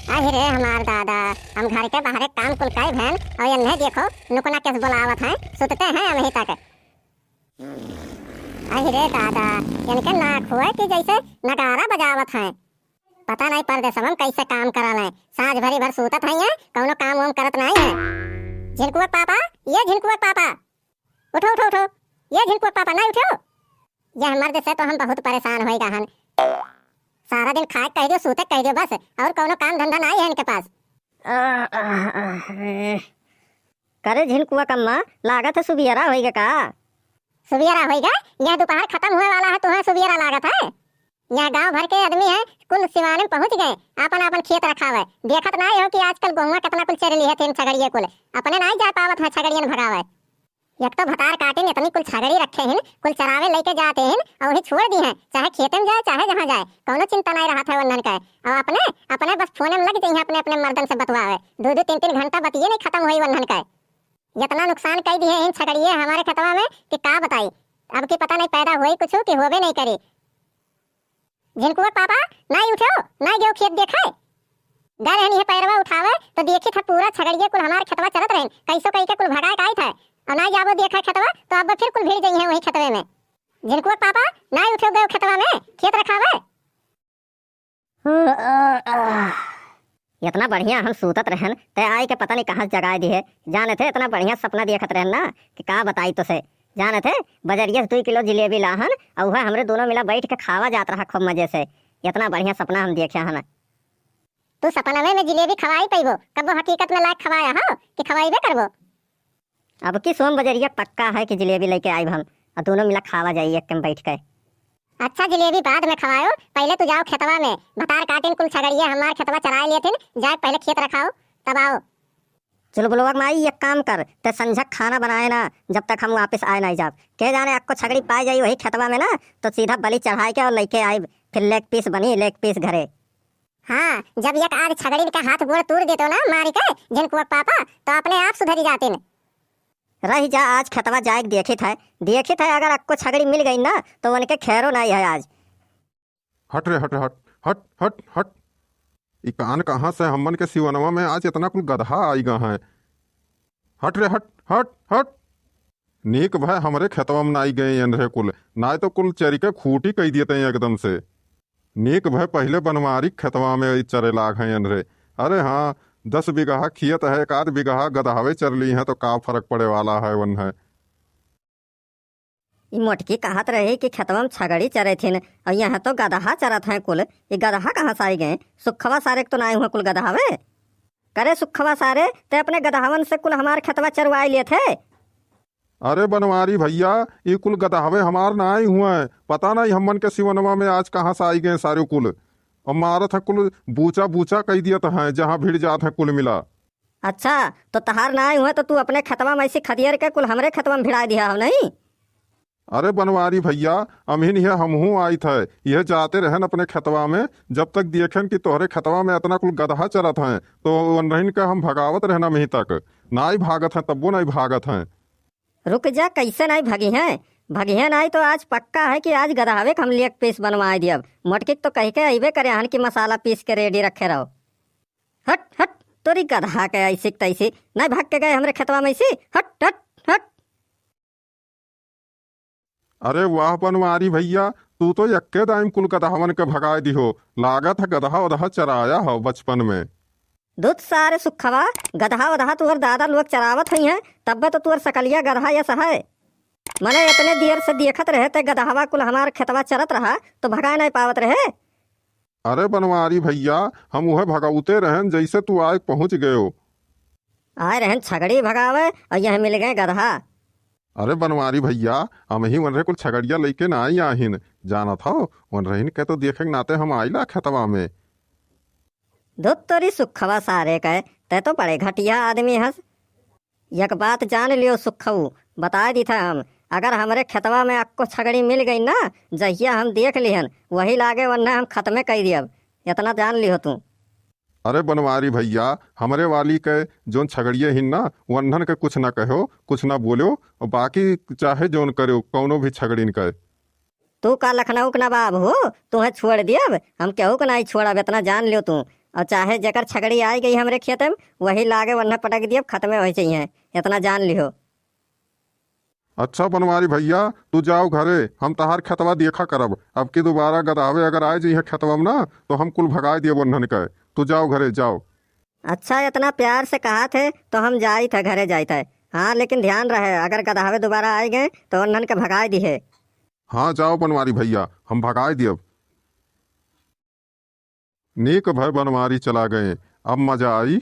अरे हमार दादा, हम घर के बाहर काम कुल करे भैन और ये नहीं देखो नुकना कैसे बुलावत हैं, सुतते हैं हम ही तक। अरे दादा, इनके नाक हुए कि जैसे नगारा बजावत हैं। पता नहीं परदेश हम कैसे काम करल हैं, साँझ भरी भर सुतत हैं, कौनो काम वाम करत नहीं है। झिनकुआ पापा, ये झिनकुआ पापा, उठो उठो उठो, ये झिनकुआ पापा नहीं उठो। यह मर्द से तो हम बहुत परेशान हो गए हैं। सारा दिन खाए कह दो, सूते कह दो बस, और कोनो काम धंधा नहीं है इनके पास। करे झिनकुआ कम्मा, लागत है सुबियरा होइगा का? सुबियरा होइगा? यह दोपहर खत्म हुए वाला है, तुम्हें सुबियरा लागत है? यह गांव भर के आदमी है कुल सिवाने में पहुंच गए, अपन अपन खेत रखा हुआ। देखत नहीं हो कि आजकल गहुआ कितना कुल चरली है, तीन छगड़िए कुल अपने नहीं जा पावत है, छगड़ियन भगावे। एक तो भतार काटे ने इतनी कुल छगड़ी रखे हैं, कुल चरावे लेके जाते हैं और वही छोड़ दी हैं, चाहे खेत में जाए चाहे जहाँ जाए, कोनो चिंता नहीं रहा था वंधन का। और अपने अपने बस फोन में लग जाइए, अपने अपने मर्दन से बतवावे, 2-2 3-3 घंटा बतिए नहीं खत्म हुई वंधन का। इतना नुकसान कर दिए इन छगड़िए हमारे खतवा में कि का बताई, अब की पता नहीं पैदा हुई कुछ कि होवे नहीं करी। झिनकुआ पापा नहीं उठो, नहीं गयो खेत देखे, गए रहनी है पैरवा उठावे तो देखी था पूरा छगड़िए कुल हमारे खतवा चलत रहे, कैसो कहीं के कुल भगाए का था, और नहीं जाबो देखा खतवा तो अब फिर कुल भीड़ गई है वही खतवे में। झिनकुआ पापा नहीं उठो गए खतवा में, खेत रखावे। इतना बढ़िया हम सूतत रहन ते आई के पता नहीं कहाँ से जगाए दी है। जाने थे इतना बढ़िया सपना देखत रहन ना कि का बताई तो से। जाने थे बजरिया से 2 किलो जिलेबी लाहन और वह हमरे दोनों मिला बैठ के खावा जात रहा खूब मजे से। इतना बढ़िया सपना हम देखे हन। तू सपना में जिलेबी खवाई पैबो, कब हकीकत में लायक खवाया हो कि खवाईबे करबो? अब की सोम बजरिया पक्का है कि जिलेबी लेके आइब हम और दोनों मिला खावा जाइए एक बैठ के। अच्छा जिलेबी बाद में खवाओ, पहले तू जाओ खेतवा में, भतार काटिन कुल छगड़िए हमारे खेतवा चराए लिए थे, जाए पहले खेत रखाओ तब आओ। चलो बोलो माई एक काम कर, ते संझक खाना बनाए ना जब तक हम वापस आए नहीं जाब। के जाने आपको छगड़ी पाई जाई वही खेतवा में ना तो सीधा बलि चढ़ाए के और लेके आए, फिर लेग पीस बनी लेग पीस घरे। हाँ, जब एक आज छगड़ी का हाथ गोड़ तोड़ देतो ना मारी के झिनकुआ पापा तो अपने आप सुधरी जाते न। रही जा आज खेतवा जाए देखी था अगर आपको छगड़ी मिल गई ना तो उनके खैरो नहीं है आज। हट रे हट हट हट हट हट, ई कान कहाँ से हमन के सिवनवा में आज इतना कुल गधा आई गा है। हट रे हट हट हट, नीक भाई हमरे खेतवा में नाई गए रहे कुल, नाई तो कुल चरी के खूटी कह दिए थे एकदम से। नीक भाई पहले बनवारी खेतवा में चरे लाग हैं रहे। अरे हाँ 10 बीघा खेत है, 1 बीघा गदहावे चर ली है तो का फर्क पड़े वाला है वन है। ये मोटकी कहत रही कि खेतवा में छगड़ी चरे थी और यहाँ तो गदहा चरत हैं कुल। ये गदहा कहाँ से आई गए? सुखवा सारे तो ना हुए कुल गदहावे। करे सुखवा सारे ते अपने गदहावन से कुल हमारे खेतवा चरवाए लिए थे। अरे बनवारी भैया ये कुल गदहावे हमार ना आई हुआ है, पता नहीं हमन के सिवनवा में आज कहाँ से आई गए सारे कुल। और मारत है कुल बूचा बूचा कह दिया है जहाँ भीड़ जात है कुल मिला। अच्छा तो तहार ना आई हुए तो तू अपने खेतवा में ऐसी खदियर के कुल हमरे खेतवा में भिड़ा दिया हो नहीं? अरे बनवारी भैया अमीन यह हमहू आई थे, यह जाते रहन अपने खेतवा में, जब तक देखें कि तोहरे खेतवा में इतना कुल गदहा चरत हैं तो वनरहिन का हम भगावत रहना मही तक ना ही भागत हैं, तब्बो नहीं भागत हैं। रुक जा, कैसे नहीं भगी हैं? भगी है नहीं तो आज पक्का है कि आज गदहावे हम लेग पीस बनवाए दिया। मोटकी तो कह के अबे करे हन कि मसाला पीस के रेडी रखे रहो। हट हट तोरी गदहा के ऐसी तैसी नहीं भाग के गए हमरे खेतवा में ऐसी। हट हट हट। अरे वाह बनवारी भैया तू तो यक्के दाइम कुल गदहावन के भगाए दी हो, लागत है गदहा उदहा चराया हो बचपन में। दूध सारे सुखवा गदहा उदहा तुअर दादा लोग चरावत हुई हैं तब तो तुअर सकलिया गदहा या सहाय। मने इतने देर से देखत रहे ते गदहावा कुल हमार खेतवा चरत रहा तो भगाए नहीं पावत रहे। अरे बनवारी भैया हम वह भगाउते रहन जैसे तू आए पहुंच गए हो। आए रहन छगड़ी भगावे और यह मिल गए गदहा। अरे बनवारी भैया हम ही वन रहे कुल छगड़िया लेके ना आई आहिन, जाना था वन रहीन के तो देखे नाते हम आईला खेतवा में। दूध तोरी सुखवा सारे कहे ते तो बड़े घटिया आदमी हस। एक बात जान लियो सुखऊ, बता दी था हम अगर हमारे खेतवा में आपको छगड़ी मिल गई ना जहिया हम देख लिहन वही लागे वरना हम खत्मे कर दियब, इतना जान लियो तू। अरे बनवारी भैया हमरे वाली के जोन छगड़िए हिन ना वन्हन के कुछ ना कहो कुछ ना बोलो और बाकी चाहे जोन करो कौनो भी छगड़िन के। तू का लखनऊ के नवाब हो, तुम्हें छोड़ दियब? हम केहू के नहीं छोड़ब, इतना जान लियो तू। और चाहे जेकर छगड़ी आई गई हमरे खेत में वही लागे वरना पटक दिए खत्म हो चाहिए, इतना जान लियो। अच्छा बनवारी भैया तू जाओ घरे, हम तहार खेतवा देखा करब। अब की दोबारा गदावे अगर आए जी खेतवा में ना तो हम कुल भगाए दिए बन्धन के। तू जाओ घरे जाओ। अच्छा इतना प्यार से कहा थे तो हम जाई थे घरे जाई थे। हाँ लेकिन ध्यान रहे अगर गधावे दोबारा आए गए तो उन्हन के भगाए दिए। हाँ जाओ बनवारी भैया हम भगाए दिए। नीक भय बनवारी चला गए, अब मजा आई।